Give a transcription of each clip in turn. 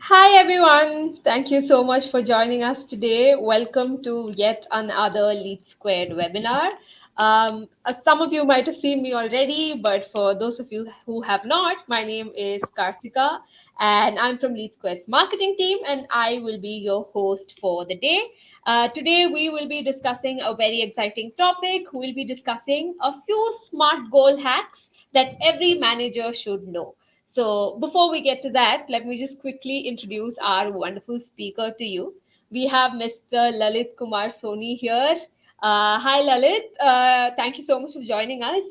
Hi everyone, thank you so much for joining us today. Welcome to yet another Lead Squared webinar. Some of you might have seen me already, but for those of you who have not, my name is Karthika and I'm from Lead Squared's marketing team and I will be your host for the day. Today we will be discussing a very exciting topic. We'll be discussing a few smart goal hacks that every manager should know. So, before we get to that, let me just quickly introduce our wonderful speaker to you. We have Mr. Lalit Kumar Soni here. Hi, Lalit. Thank you so much for joining us.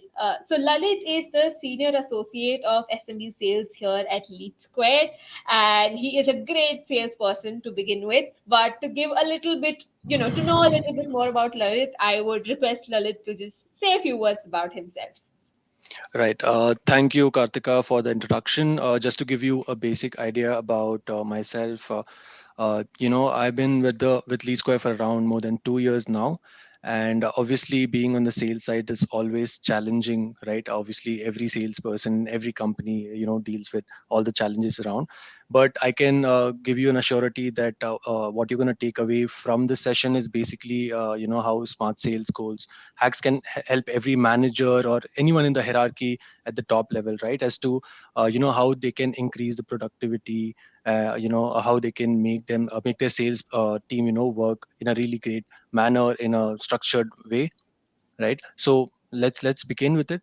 Lalit is the Senior Associate of SMB Sales here at Lead Squared, and he is a great salesperson to begin with. But to give a little bit, to know a little bit more about Lalit, I would request Lalit to just say a few words about himself. Right. Thank you, Kartika, for the introduction. Just to give you a basic idea about myself, I've been with Lee Square for around more than 2 years now, and obviously, being on the sales side is always challenging, right? Obviously, every salesperson, every company, deals with all the challenges around. But I can give you an assurity that what you're going to take away from this session is basically, how smart sales goals hacks can help every manager or anyone in the hierarchy at the top level, right? As to how they can increase the productivity, how they can make their sales team work in a really great manner in a structured way, right? So let's begin with it.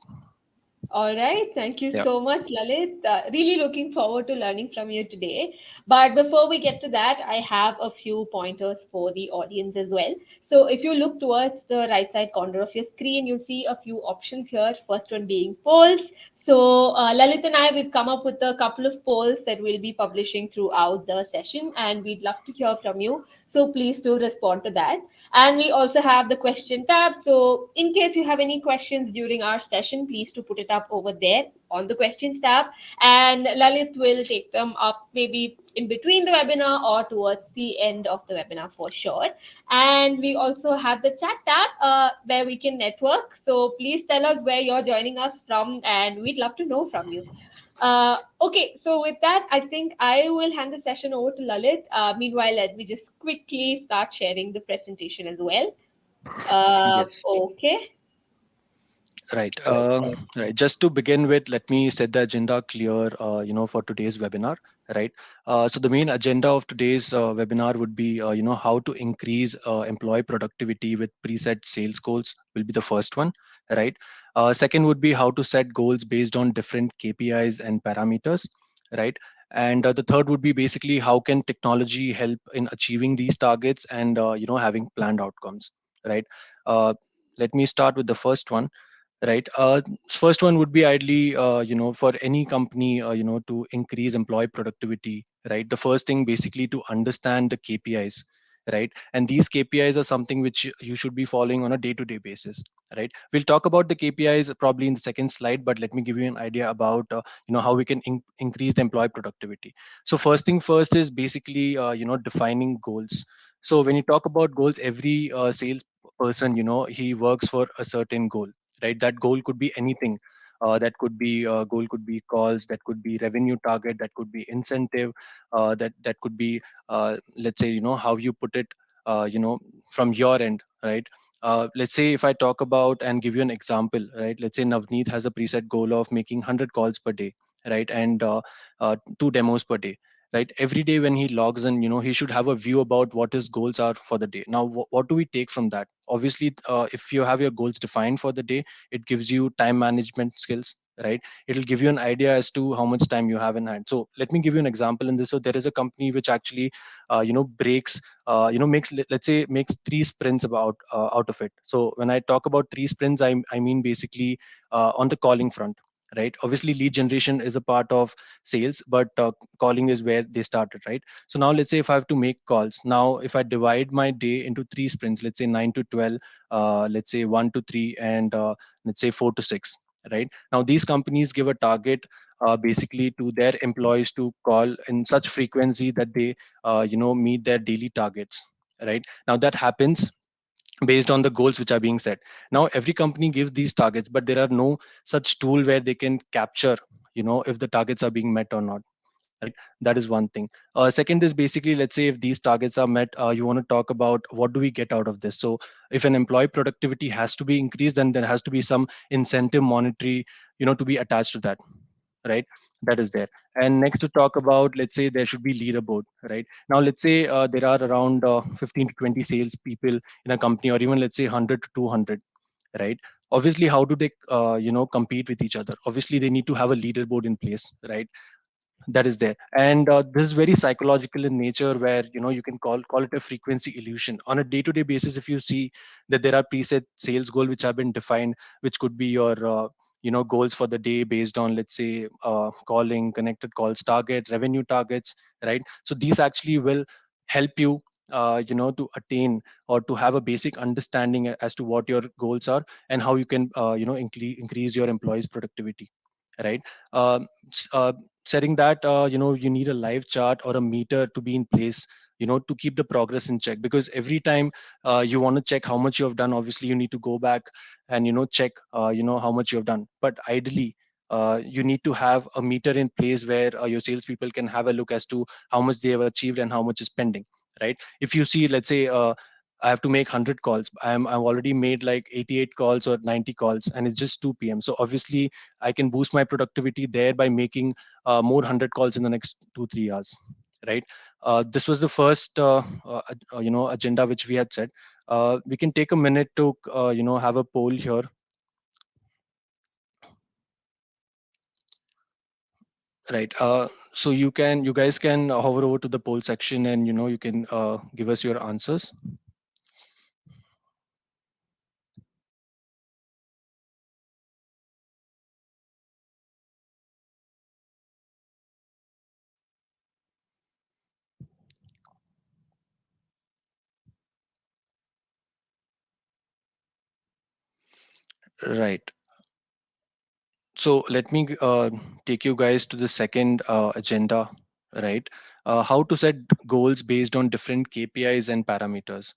All right. Thank you Yeah. so much, Lalit. Really looking forward to learning from you today. But before we get to that, I have a few pointers for the audience as well. So if you look towards the right side corner of your screen, you'll see a few options here. First one being polls. So Lalit and I, we've come up with a couple of polls that we'll be publishing throughout the session, and we'd love to hear from you. So please do respond to that. And we also have the question tab. So in case you have any questions during our session, please to put it up over there on the questions tab. And Lalit will take them up maybe in between the webinar or towards the end of the webinar for sure. And we also have the chat tab where we can network. So please tell us where you're joining us from, and we'd love to know from you. Okay, so with that, I think I will hand the session over to Lalit. Meanwhile, let me just quickly start sharing the presentation as well. Yes. Okay. Right. Right. Just to begin with, let me set the agenda clear, for today's webinar. Right. So the main agenda of today's webinar would be, how to increase employee productivity with preset sales goals will be the first one. Right. Second would be how to set goals based on different KPIs and parameters. Right. And the third would be basically how can technology help in achieving these targets and having planned outcomes. Right. Uh, Let me start with the first one. Right. First one would be ideally, for any company, to increase employee productivity. Right. The first thing basically to understand the KPIs. Right. And these KPIs are something which you should be following on a day-to-day basis. Right. We'll talk about the KPIs probably in the second slide, but let me give you an idea about, how we can increase the employee productivity. So first thing first is basically, defining goals. So when you talk about goals, every sales person, he works for a certain goal, right? That goal could be anything. That could be goal could be calls, that could be revenue target, that could be incentive, that could be, let's say, how you put it, from your end, right? Let's say if I talk about and give you an example, right? Let's say Navneet has a preset goal of making 100 calls per day, right? And two demos per day, right? Every day when he logs in, he should have a view about what his goals are for the day. Now what do we take from that? Obviously, if you have your goals defined for the day, it gives you time management skills, right? It'll give you an idea as to how much time you have in hand. So let me give you an example in this. So there is a company which actually breaks, makes, let's say, makes three sprints about out of it. So when I talk about three sprints, I mean basically on the calling front, right? Obviously lead generation is a part of sales, but calling is where they started, right? So now let's say if I have to make calls, now if I divide my day into three sprints, let's say 9 to 12, let's say 1 to 3, and let's say 4 to 6, right? Now these companies give a target basically to their employees to call in such frequency that they meet their daily targets, right? Now that happens based on the goals which are being set. Now every company gives these targets, but there are no such tool where they can capture, if the targets are being met or not, right? That is one thing. Second is basically, let's say if these targets are met, you want to talk about what do we get out of this. So if an employee productivity has to be increased, then there has to be some incentive monetary, to be attached to that, right? That is there. And next to talk about, let's say there should be leaderboard, right? Now let's say there are around 15 to 20 sales people in a company, or even let's say 100 to 200, right? Obviously, how do they compete with each other? Obviously they need to have a leaderboard in place, right? That is there. And this is very psychological in nature, where you can call it a frequency illusion. On a day to day basis, if you see that there are preset sales goal which have been defined, which could be your goals for the day based on, let's say, calling, connected calls target, revenue targets, right? So these actually will help you to attain or to have a basic understanding as to what your goals are, and how you can increase your employees productivity, right? um, s- uh, Setting that, you need a live chart or a meter to be in place, to keep the progress in check. Because every time you want to check how much you have done, obviously you need to go back and check how much you have done. But ideally, you need to have a meter in place where your salespeople can have a look as to how much they have achieved and how much is pending, right? If you see, let's say, I have to make 100 calls. I've already made like 88 calls or 90 calls, and it's just 2 p.m. So obviously I can boost my productivity there by making more 100 calls in the next 2 3 hours, right? This was the first agenda which we had set. We can take a minute to have a poll here, right? So you guys can hover over to the poll section, and you can give us your answers. Right. So let me take you guys to the second agenda, right? How to set goals based on different KPIs and parameters.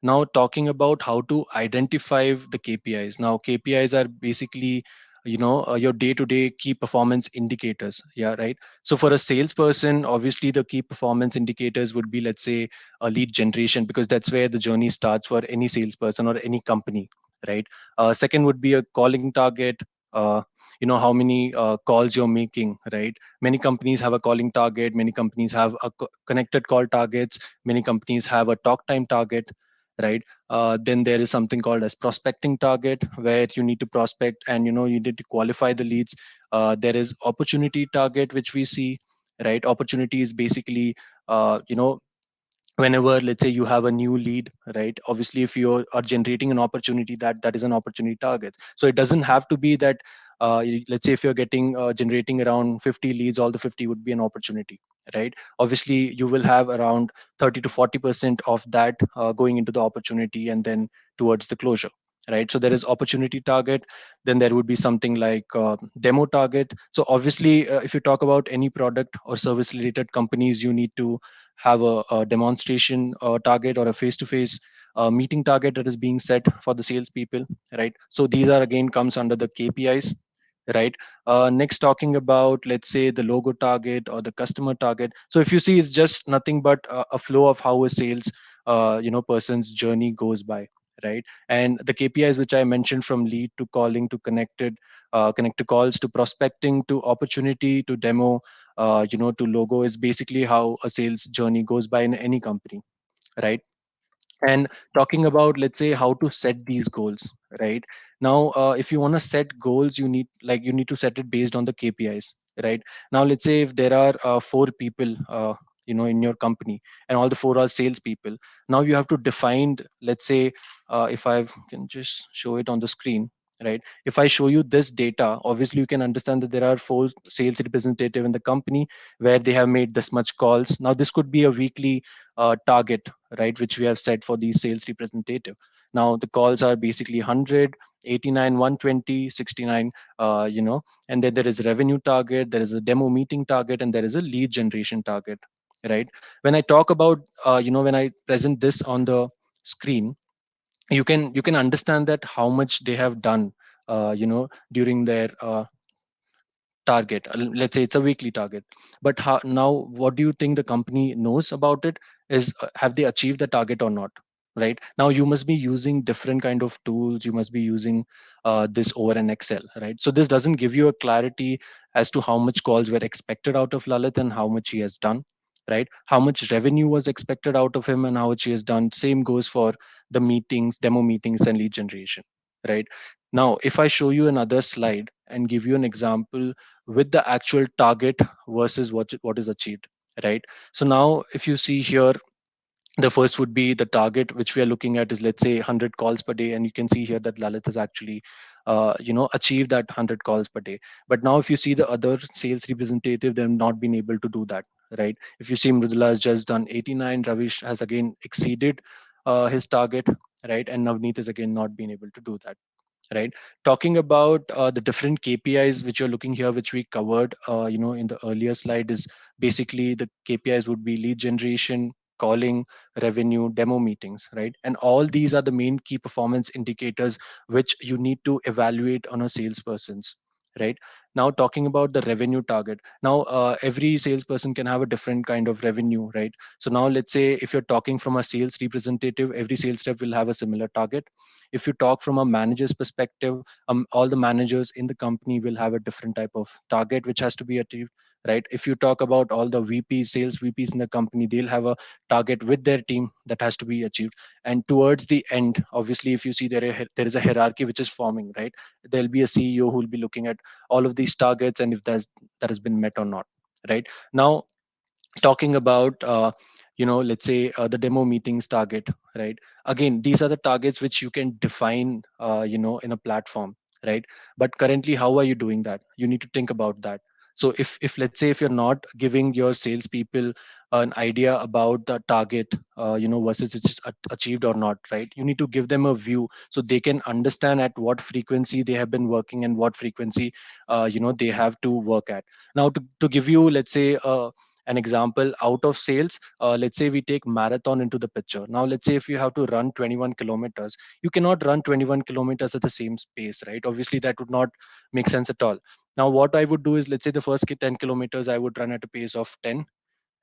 Now, talking about how to identify the KPIs. Now, KPIs are basically, your day-to-day key performance indicators. Yeah, right. So for a salesperson, obviously the key performance indicators would be, let's say, a lead generation, because that's where the journey starts for any salesperson or any company, right? Second would be a calling target. Uh, how many calls you're making, right? Many companies have a calling target, many companies have a connected call targets, many companies have a talk time target, right? Then there is something called as prospecting target, where you need to prospect and you need to qualify the leads. There is opportunity target, which we see, right? Opportunity is basically whenever, let's say, you have a new lead, right? Obviously if you are generating an opportunity, that is an opportunity target. So it doesn't have to be that let's say if you're getting generating around 50 leads, all the 50 would be an opportunity, right? Obviously you will have around 30 to 40% of that going into the opportunity, and then towards the closure, right? So there is opportunity target. Then there would be something like demo target. So obviously if you talk about any product or service related companies, you need to have a demonstration target or a face-to-face meeting target that is being set for the salespeople, right? So these are again comes under the KPIs, right? Next, talking about, let's say, the logo target or the customer target. So if you see, it's just nothing but a flow of how a sales person's journey goes by, right? And the KPIs which I mentioned, from lead to calling to connected calls to prospecting to opportunity to demo, to logo, is basically how a sales journey goes by in any company, right? And talking about, let's say, how to set these goals, right? Now if you want to set goals, you need to set it based on the KPIs, right? Now let's say if there are four people in your company, and all the four are salespeople. Now you have to define, let's say, if I can just show it on the screen, right? If I show you this data, obviously you can understand that there are four sales representative in the company, where they have made this much calls. Now this could be a weekly target, right, which we have set for these sales representative. Now the calls are basically 100, 89, 120, 69, and then there is revenue target, there is a demo meeting target, and there is a lead generation target, right? When I talk about when I present this on the screen, you can understand that how much they have done during their target. Let's say it's a weekly target, but now what do you think the company knows about it is, have they achieved the target or not? Right now you must be using different kind of tools, you must be using this over an Excel, right? So this doesn't give you a clarity as to how much calls were expected out of Lalit and how much he has done, right? How much revenue was expected out of him and how much he has done. Same goes for the meetings, demo meetings, and lead generation, right? Now if I show you another slide and give you an example with the actual target versus what is achieved, right? So now if you see here, the first would be the target which we are looking at is, let's say, 100 calls per day, and you can see here that Lalit has actually achieved that 100 calls per day. But now if you see the other sales representative, they've not been able to do that, right? If you see Mridula has just done 89, Ravish has again exceeded his target, right? And Navneet is again not been able to do that, right? Talking about the different KPIs which you're looking here, which we covered, in the earlier slide, is basically the KPIs would be lead generation, calling, revenue, demo meetings, right? And all these are the main key performance indicators which you need to evaluate on a salesperson's, right? Now talking about the revenue target. Now every salesperson can have a different kind of revenue, right? So now let's say if you're talking from a sales representative, every sales rep will have a similar target. If you talk from a manager's perspective, all the managers in the company will have a different type of target which has to be achieved, right? If you talk about all the VPs, sales VPs in the company, they'll have a target with their team that has to be achieved. And towards the end, obviously, if you see there is a hierarchy which is forming, right? There'll be a CEO who will be looking at all of these targets and if that has been met or not, right? Now talking about let's say the demo meetings target, right? Again, these are the targets which you can define in a platform, right? But currently how are you doing that? You need to think about that. So if let's say if you're not giving your salespeople an idea about the target, versus it's achieved or not, right? You need to give them a view so they can understand at what frequency they have been working and what frequency they have to work at. Now to give you, let's say, an example out of sales, let's say we take marathon into the picture. Now let's say if you have to run 21 kilometers, you cannot run 21 kilometers at the same pace, right? Obviously that would not make sense at all. Now what I would do is, let's say the first 10 kilometers I would run at a pace of 10,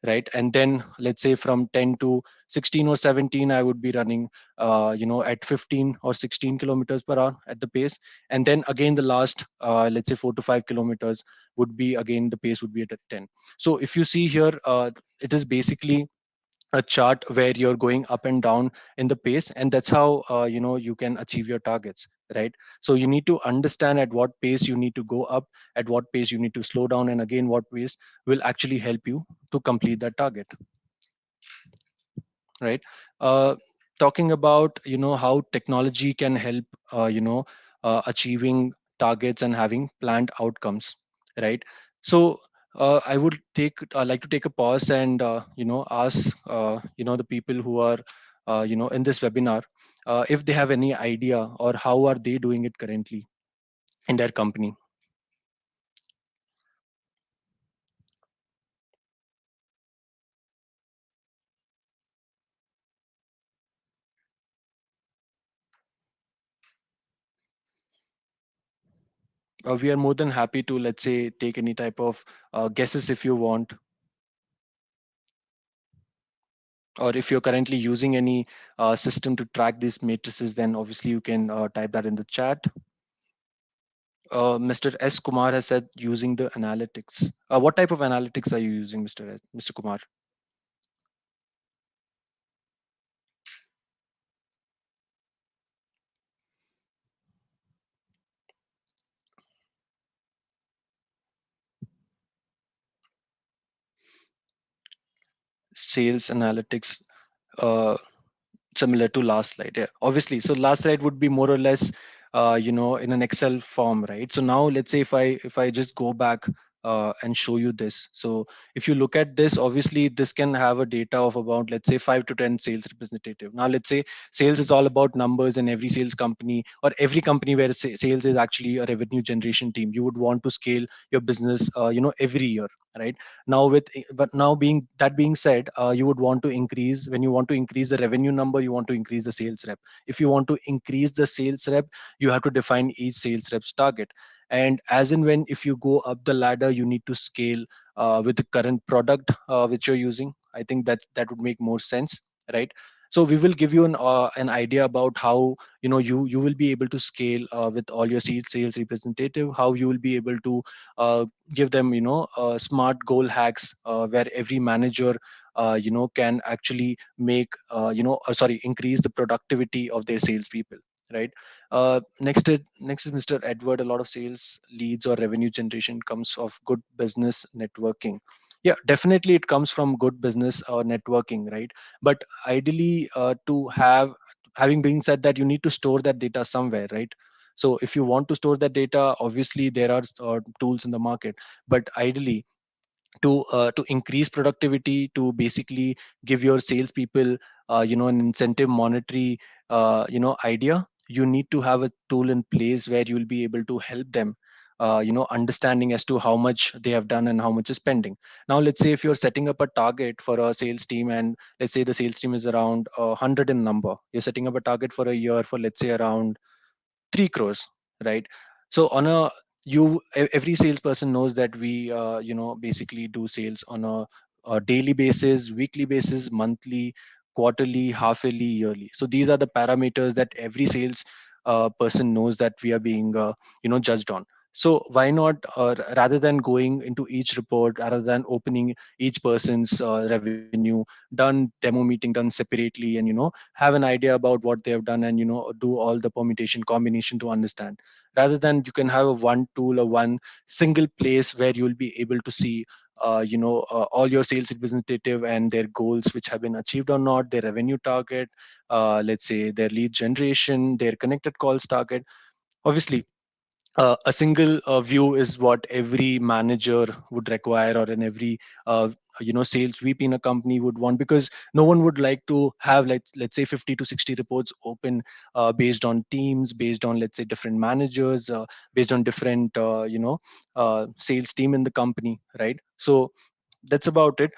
right? And then let's say from 10 to 16 or 17 I would be running at 15 or 16 kilometers per hour at the pace. And then again the last let's say 4 to 5 kilometers would be, again the pace would be at a 10. So if you see here, it is basically a chart where you're going up and down in the pace, and that's how you can achieve your targets, right? So you need to understand at what pace you need to go up, at what pace you need to slow down, and again what pace will actually help you to complete that target, right? uh, Talking about how technology can help achieving targets and having planned outcomes, right? So I would like to take a pause and ask the people who are in this webinar, if they have any idea or how are they doing it currently in their company. We are more than happy to, let's say, take any type of guesses if you want, or if you're currently using any system to track these matrices, then obviously you can type that in the chat. Mr. S. Kumar has said using the analytics. What type of analytics are you using, Mr. Kumar? Sales analytics. Uh, Similar to last slide, yeah, obviously. So last slide would be more or less in an Excel form, right? So now let's say if I just go back and show you this. So if you look at this, obviously this can have a data of about, let's say, 5 to 10 sales representative. Now let's say sales is all about numbers, and every sales company or every company where sales is actually a revenue generation team, you would want to scale your business every year, right? Now but now being said, you would want to increase, when you want to increase the revenue number, you want to increase the sales rep. If you want to increase the sales rep, you have to define each sales rep's target. and as and when if you go up the ladder you need to scale with the current product which you're using. I think that that would make more sense, right? So we will give you an idea about how you will be able to scale with all your sales representative, how you will be able to uh, give them smart goal hacks where every manager can actually make sorry, increase the productivity of their salespeople, right? Next is Mr. Edward. A lot of sales leads or revenue generation comes of good business networking. Yeah, definitely it comes from good business or networking, right? But ideally, to have having been said that, you need to store that data somewhere, right? So if you want to store that data, obviously there are tools in the market, but ideally to increase productivity, to basically give your salespeople an incentive monetary idea, you need to have a tool in place where you will be able to help them understanding as to how much they have done and how much is pending. Now let's say if you're setting up a target for a sales team, and let's say the sales team is around 100 in number, you're setting up a target for a year for, let's say, around 3 crores, right? So on a every salesperson knows that we basically do sales on a daily basis, weekly basis, monthly, quarterly, half yearly, yearly. So these are the parameters that every sales person knows that we are being judged on. So why not, rather than going into each report, rather than opening each person's revenue, done demo meeting done separately, and have an idea about what they have done, and do all the permutation combination to understand, rather than you can have a one tool or one single place where you will be able to see all your sales representative and their goals which have been achieved or not, their revenue target, let's say their lead generation, their connected calls target. Obviously, a single view is what every manager would require, or in every uh, sales VP in a company would want, because no one would like to have, let's say, 50 to 60 reports open based on teams, based on, let's say, different managers, based on different sales team in the company, right? So that's about it.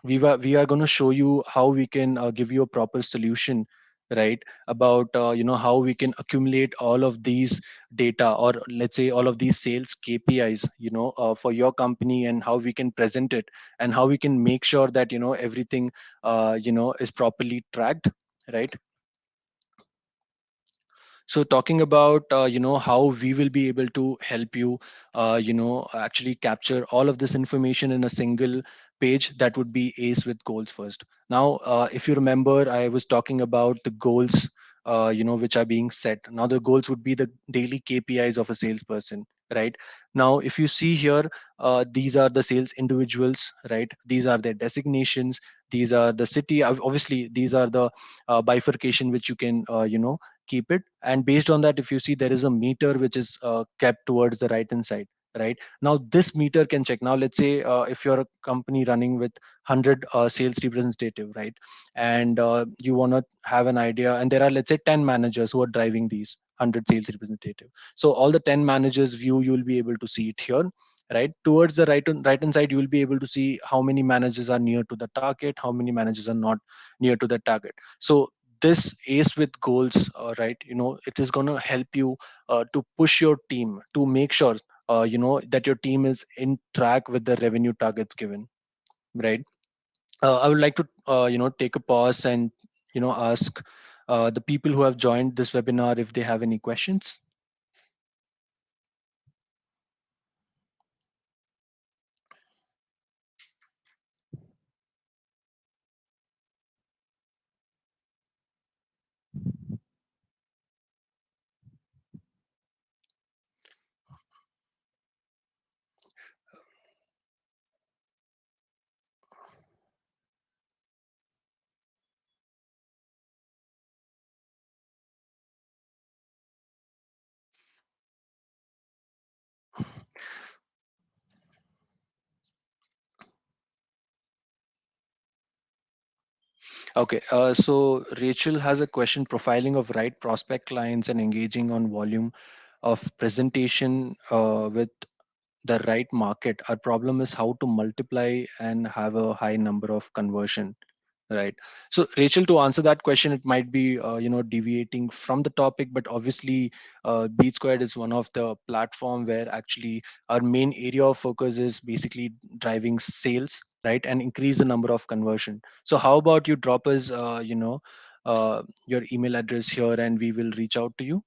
We are going to show you how we can give you a proper solution, right? About how we can accumulate all of these data, or let's say all of these sales KPIs, for your company, and how we can present it, and how we can make sure that everything is properly tracked, right? So talking about how we will be able to help you actually capture all of this information in a single page, that would be ace with goals first. Now if you remember, I was talking about the goals which are being set. Now the goals would be the daily KPIs of a salesperson, right? Now if you see here, these are the sales individuals, right? These are their designations, these are the city. Obviously these are the bifurcation which you can keep it, and based on that, if you see, there is a meter which is kept towards the right hand side, right? Now this meter can check. Now let's say if you're a company running with 100 sales representative, right? And you want to have an idea, and there are, let's say, 10 managers who are driving these 100 sales representative. So all the 10 managers view, you'll be able to see it here, right? Towards the right hand side, you will be able to see how many managers are near to the target, how many managers are not near to the target. So this ace with goals, right, it is going to help you to push your team, to make sure that your team is in track with the revenue targets given, right? I would like to take a pause and ask the people who have joined this webinar if they have any questions. Okay, so Rachel has a question: profiling of right prospect clients and engaging on volume of presentation with the right market. Our problem is how to multiply and have a high number of conversion. Right. So, Rachel, to answer that question, it might be deviating from the topic, but obviously, Beat Squared is one of the platform where actually our main area of focus is basically driving sales, right, and increase the number of conversion. So, how about you drop us, your email address here, and we will reach out to you,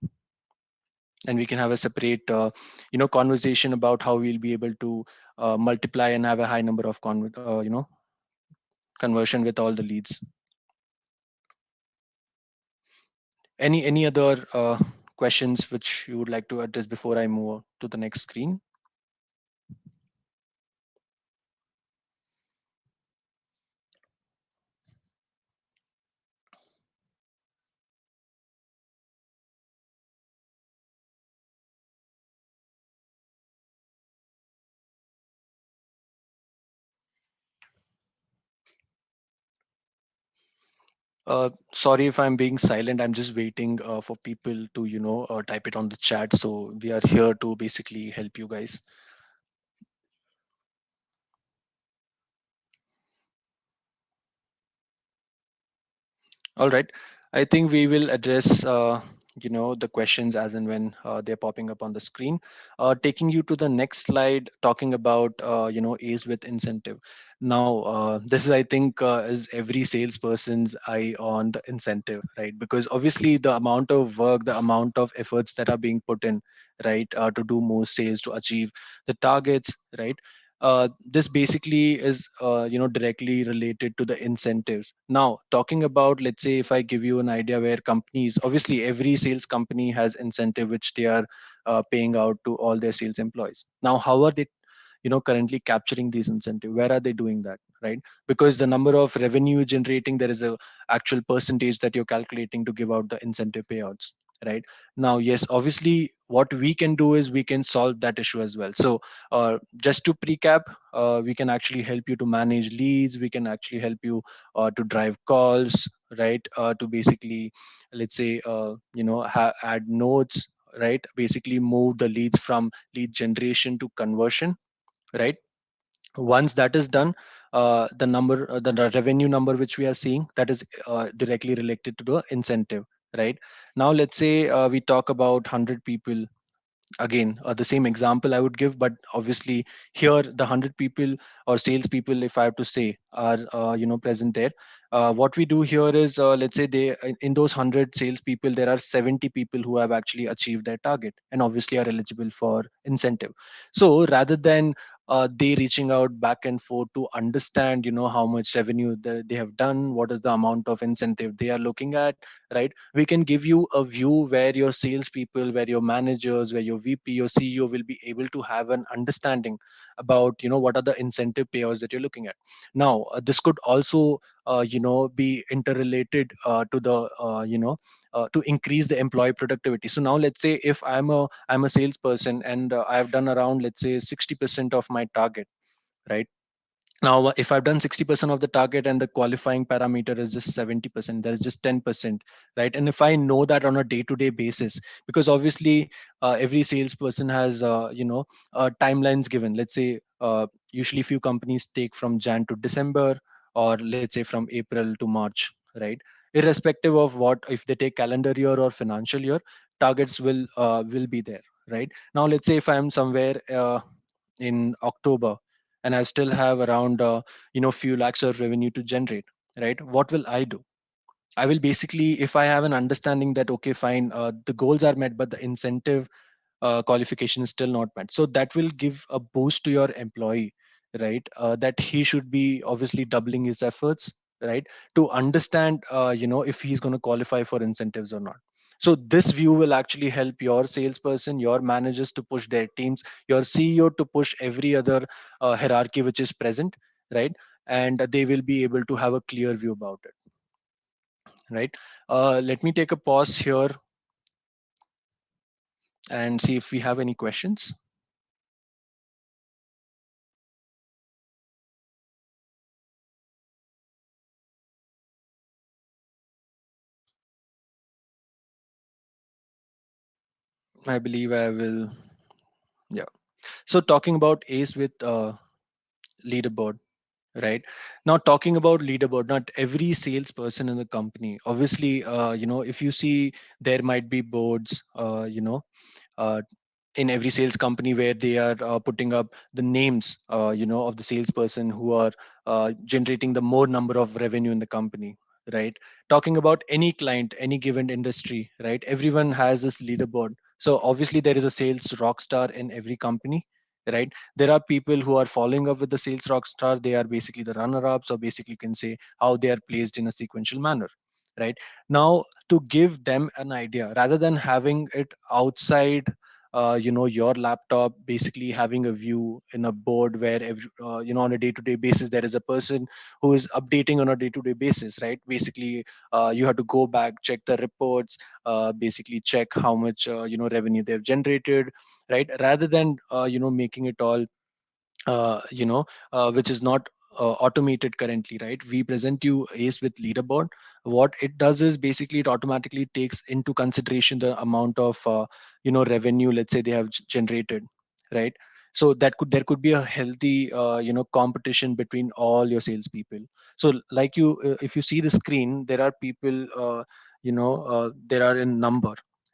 and we can have a separate, conversation about how we'll be able to multiply and have a high number of conversion with all the leads. Any other questions which you would like to address before I move to the next screen? Sorry if I'm being silent. I'm just waiting for people to type it on the chat. So we are here to basically help you guys. All right. I think we will address, the questions as and when they're popping up on the screen. Taking you to the next slide, talking about, A's with incentive. Now, this is, I think, is every salesperson's eye on the incentive, right? Because obviously the amount of work, the amount of efforts that are being put in, right, to do more sales, to achieve the targets, right? This basically is directly related to the incentives. Now, talking about, let's say, if I give you an idea where companies, obviously every sales company has incentive which they are paying out to all their sales employees. Now, how are they currently capturing these incentive? Where are they doing that, right? Because the number of revenue generating, there is a actual percentage that you're calculating to give out the incentive payouts, right? Now, yes, obviously what we can do is we can solve that issue as well. So just to recap, we can actually help you to manage leads, we can actually help you to drive calls, right, to basically, let's say, add nodes, right, basically move the leads from lead generation to conversion, right? Once that is done, the revenue number which we are seeing, that is directly related to the incentive, right? Now let's say we talk about 100 people. Again, the same example I would give, but obviously here the 100 people or sales people, if I have to say, are present there. What we do here is, let's say they in those 100 sales people, there are 70 people who have actually achieved their target and obviously are eligible for incentive. So rather than they reaching out back and forth to understand how much revenue they have done, what is the amount of incentive they are looking at, right? We can give you a view where your salespeople, where your managers, where your VP, your CEO will be able to have an understanding about what are the incentive payouts that you're looking at. Now, this could also be interrelated to the to increase the employee productivity. So now let's say if I'm a salesperson and I've done around, let's say, 60% of my target, right? Now if I've done 60% of the target and the qualifying parameter is just 70%, there is just 10%, right? And if I know that on a day-to-day basis, because obviously every salesperson has timelines given. Let's say usually few companies take from Jan to December, or let's say from April to March, right? Irrespective of what, if they take calendar year or financial year, targets will be there, right? Now let's say if I'm somewhere in October and I still have around few lakhs of revenue to generate, right? What will I do? I will basically, if I have an understanding that okay, fine, the goals are met, but the incentive qualification is still not met, so that will give a boost to your employee, right? That he should be obviously doubling his efforts, right, to understand if he's going to qualify for incentives or not. So this view will actually help your salesperson, your managers to push their teams, your CEO to push every other hierarchy which is present, right? And they will be able to have a clear view about it, right? Let me take a pause here and see if we have any questions. I believe I will. Yeah. So talking about Ace with leaderboard, right? Now, talking about leaderboard, not every salesperson in the company, obviously, if you see, there might be boards, uh, in every sales company where they are putting up the names, of the salesperson who are generating the more number of revenue in the company, right? Talking about any client, any given industry, right? Everyone has this leaderboard. So obviously there is a sales rock star in every company, right? There are people who are following up with the sales rock star. They are basically the runner ups, or basically you can say how they are placed in a sequential manner, right? Now, to give them an idea, rather than having it outside your laptop, basically having a view in a board where on a day-to-day basis there is a person who is updating on a day-to-day basis, right? Basically, you have to go back, check the reports, basically check how much revenue they've generated, right? Rather than making it all which is not automated currently, right? We present you ACE with leaderboard. What it does is basically it automatically takes into consideration the amount of revenue, let's say, they have generated, right? So there could be a healthy competition between all your salespeople. So like if you see the screen, there are people, there are in number,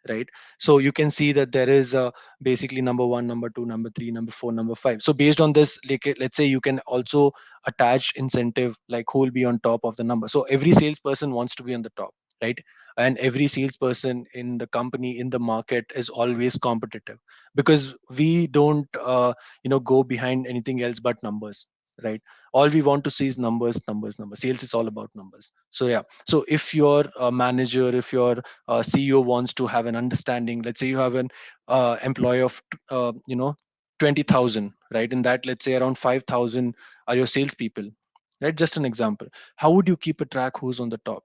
right? So you can see that there is basically number one, number two, number three, number four, number five. So based on this, like, let's say you can also attach incentive, like who will be on top of the number. So every salesperson wants to be on the top, right? And every salesperson in the company, in the market, is always competitive, because we don't go behind anything else but numbers, right? All we want to see is numbers, numbers, numbers. Sales is all about numbers. So yeah, so if your manager, if your CEO wants to have an understanding, let's say you have an employee of 20,000, right? In that, let's say around 5,000 are your salespeople, right? Just an example. How would you keep a track who's on the top,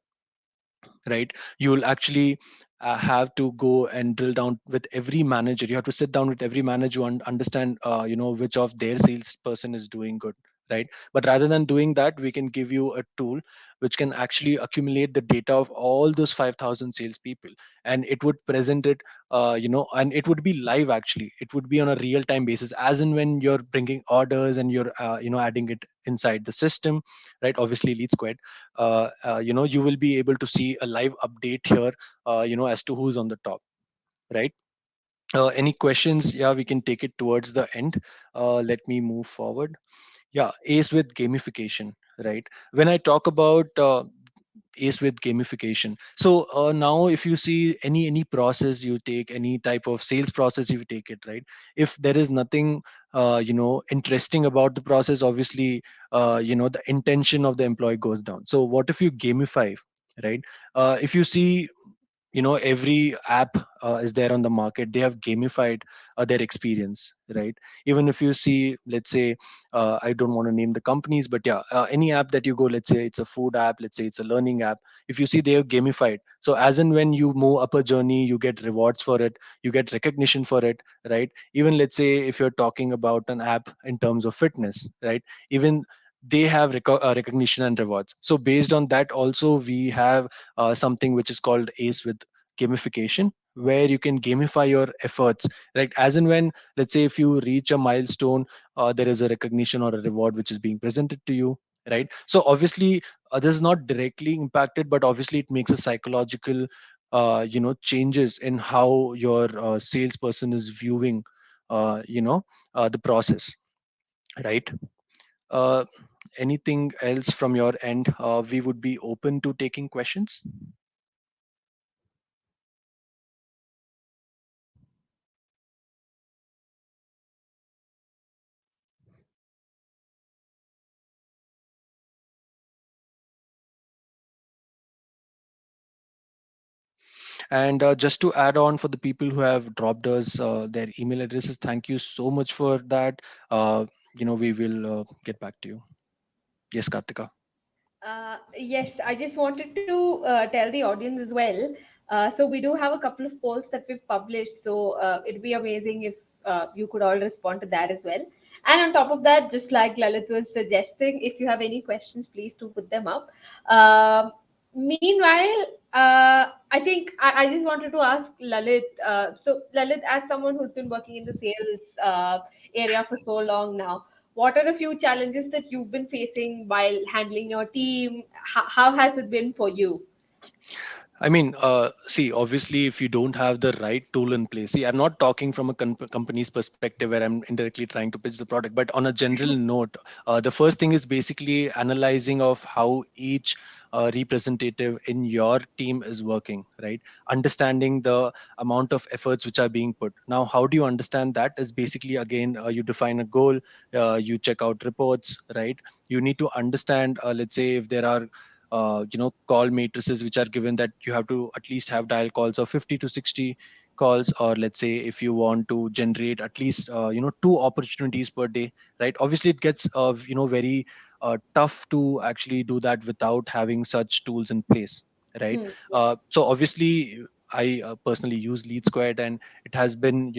right? You will actually have to go and drill down with every manager. You have to sit down with every manager and understand which of their salesperson is doing good, right? But rather than doing that, we can give you a tool which can actually accumulate the data of all those 5,000 salespeople, and it would present it, and it would be live. Actually, it would be on a real time basis, as in when you're bringing orders and you're adding it inside the system, right? Obviously lead squared. You will be able to see a live update here, as to who's on the top, right? Any questions? Yeah, we can take it towards the end. Let me move forward. Yeah, ace with gamification, right? When I talk about is with gamification. So now if you see any process you take, any type of sales process you take it, right? If there is nothing interesting about the process, obviously the intention of the employee goes down. So what if you gamify, right? If you see, every app is there on the market, they have gamified their experience, right? Even if you see, let's say, I don't want to name the companies, but yeah, any app that you go, let's say it's a food app, let's say it's a learning app. If you see, they have gamified. So as and when you move up a journey, you get rewards for it, you get recognition for it, right? Even let's say if you're talking about an app in terms of fitness, right? Even they have recognition and rewards. So based on that also, we have something which is called ace with gamification, where you can gamify your efforts, right? As and when, let's say, if you reach a milestone, there is a recognition or a reward which is being presented to you, right? So obviously, this is not directly impacted, but obviously it makes a psychological changes in how your salesperson is viewing the process, right? uh, Anything else from your end? We would be open to taking questions. And just to add on, for the people who have dropped us their email addresses, thank you so much for that. We will get back to you. Yes, Kartika. Yes, I just wanted to tell the audience as well. So we do have a couple of polls that we've published. So it'd be amazing if you could all respond to that as well. And on top of that, just like Lalit was suggesting, if you have any questions, please do put them up. Meanwhile, I think I just wanted to ask Lalit. So Lalit, as someone who's been working in the sales area for so long now, what are a few challenges that you've been facing while handling your team? How has it been for you? I mean, see, obviously, if you don't have the right tool in place, see, I'm not talking from a company's perspective where I'm indirectly trying to pitch the product, but on a general note, the first thing is basically analyzing of how each representative in your team is working, right? Understanding the amount of efforts which are being put. Now, how do you understand that? Is basically, again, you define a goal, you check out reports, right? You need to understand, let's say, if there are call matrices which are given that you have to at least have dial calls of 50 to 60 calls, or let's say if you want to generate at least two opportunities per day, right? Obviously it gets very tough to actually do that without having such tools in place, right? Hmm, yes. So obviously I personally use lead squared, and it has been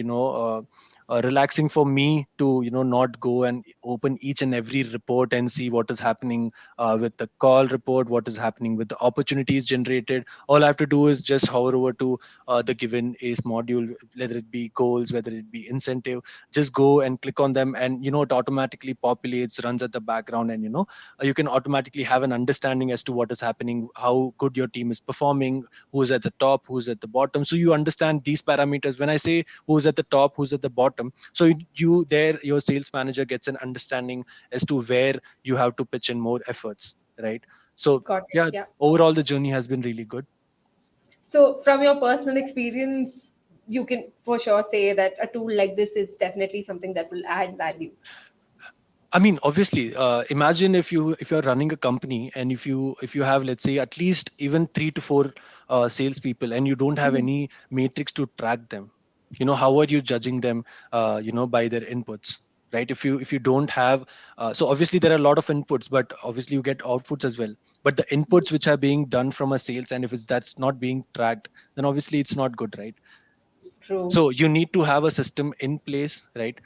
relaxing for me to not go and open each and every report and see what is happening with the call report, what is happening with the opportunities generated. All I have to do is just hover over to the given ACE module, whether it be goals, whether it be incentive, just go and click on them, and it automatically populates, runs at the background, and you can automatically have an understanding as to what is happening, how good your team is performing, who's at the top, who's at the bottom. So you understand these parameters. When I say who's at the top, who's at the bottom, so you there your sales manager gets an understanding as to where you have to pitch in more efforts, right? So Got it. yeah, Yeah. overall the journey has been really good. So, from your personal experience, you can for sure say that a tool like this is definitely something that will add value. I mean, obviously, imagine if you're running a company, and if you have, let's say, at least even 3 to 4 salespeople, and you don't have Mhm. any matrix to track them. How are you judging them? By their inputs, right? If you don't have, so obviously there are a lot of inputs, but obviously you get outputs as well. But the inputs which are being done from a sales, and if that's not being tracked, then obviously it's not good, right? True. So you need to have a system in place, right?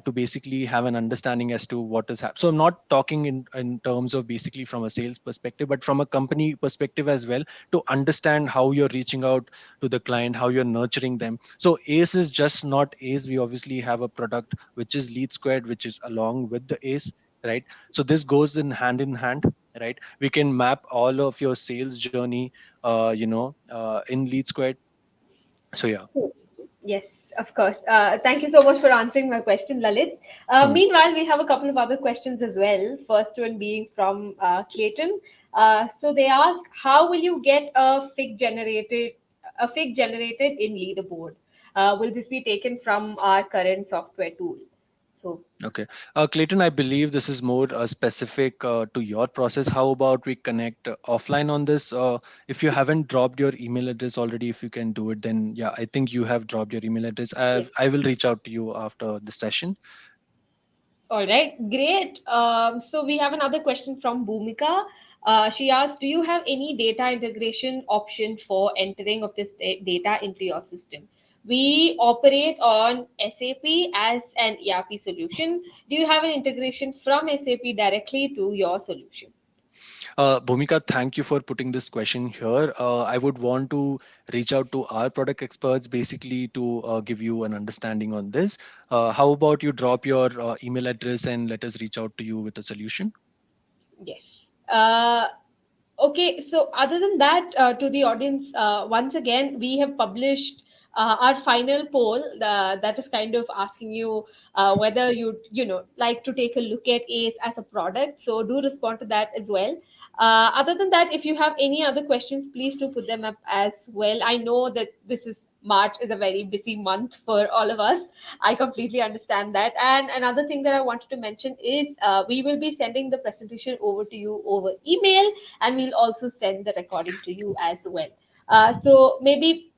To basically have an understanding as to what is happening. So I'm not talking in terms of basically from a sales perspective, but from a company perspective as well, to understand how you're reaching out to the client, how you're nurturing them. So ACE is just not ACE. We obviously have a product which is Lead Squared, which is along with the ACE, right? So this goes in hand, right? We can map all of your sales journey, in Lead Squared. So yeah. Yes, of course. Thank you so much for answering my question, Lalit. Hmm. Meanwhile, we have a couple of other questions as well. First one being from Clayton. So they ask, how will you get a fig generated in Leaderboard? Will this be taken from our current software tool? So, Okay. Clayton, I believe this is more specific to your process. How about we connect offline on this? If you haven't dropped your email address already, if you can do it, then yeah, I think you have dropped your email address. yes. I will reach out to you after the session. All right, great. So we have another question from Bhumika. She asked, "Do you have any data integration option for entering of this data into your system? We operate on SAP as an ERP solution. Do you have an integration from SAP directly to your solution?" Bhumika, thank you for putting this question here. I would want to reach out to our product experts basically to give you an understanding on this. How about you drop your email address and let us reach out to you with a solution? Yes. Okay, so other than that, to the audience, once again, we have published our final poll that is kind of asking you whether you like to take a look at ACE as a product. So do respond to that as well. Other than that, if you have any other questions, please do put them up as well. I know that this is March is a very busy month for all of us. I completely understand that. And another thing that I wanted to mention is we will be sending the presentation over to you over email, and we'll also send the recording to you as well. So maybe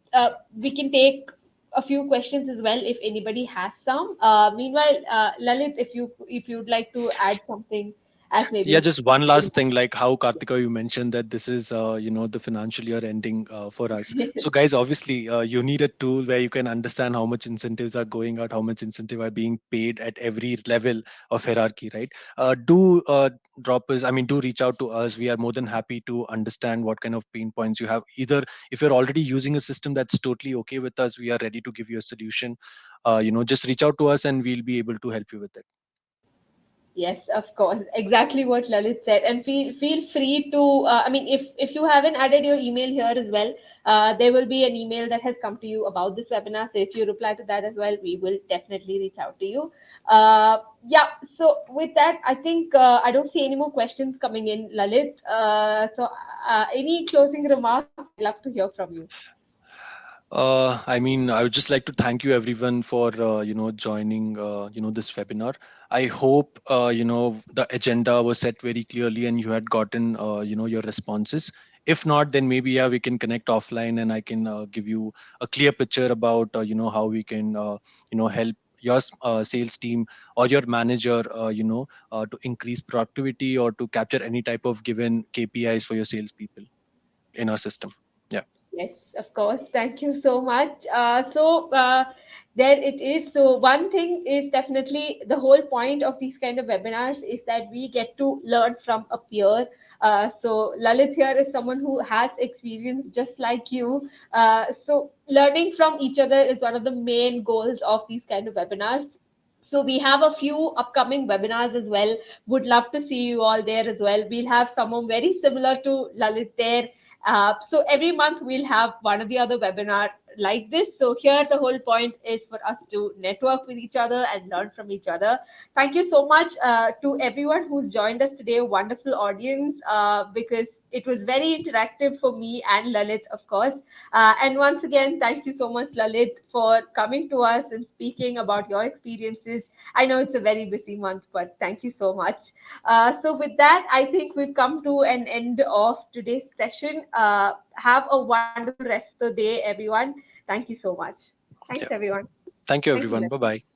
we can take a few questions as well if anybody has some. Meanwhile, Lalit, if you'd like to add something as Yeah, maybe. just one last thing, like how Kartika, you mentioned that this is, the financial year ending for us. So, guys, obviously, you need a tool where you can understand how much incentives are going out, how much incentive are being paid at every level of hierarchy, right? Do drop us, I mean, do reach out to us. We are more than happy to understand what kind of pain points you have. Either if you're already using a system that's totally okay with us, we are ready to give you a solution. Just reach out to us and we'll be able to help you with it. Yes, of course. Exactly what Lalit said. And feel free to. I mean, if you haven't added your email here as well, there will be an email that has come to you about this webinar. So if you reply to that as well, we will definitely reach out to you. Yeah. So with that, I think I don't see any more questions coming in, Lalit. Any closing remarks? I'd love to hear from you. I mean, I would just like to thank you everyone for joining this webinar. I hope the agenda was set very clearly and you had gotten your responses. If not, then maybe yeah we can connect offline and I can give you a clear picture about how we can help your sales team or your manager to increase productivity or to capture any type of given KPIs for your salespeople in our system. Yeah. Yes, of course. Thank you so much. There it is. So one thing is definitely the whole point of these kind of webinars is that we get to learn from a peer. So Lalit here is someone who has experience just like you. So learning from each other is one of the main goals of these kind of webinars. So we have a few upcoming webinars as well. Would love to see you all there as well. We'll have someone very similar to Lalit there. So every month we'll have one or the other webinar like this. So here the whole point is for us to network with each other and learn from each other. Thank you so much to everyone who's joined us today. Wonderful audience, because it was very interactive for me and Lalit, of course. And once again, thank you so much, Lalit, for coming to us and speaking about your experiences. I know it's a very busy month, but thank you so much. So, with that, I think we've come to an end of today's session. Have a wonderful rest of the day, everyone. Thank you so much. Thanks, Yeah. everyone. Thank you, Thank you, everyone. Bye Lalit. bye.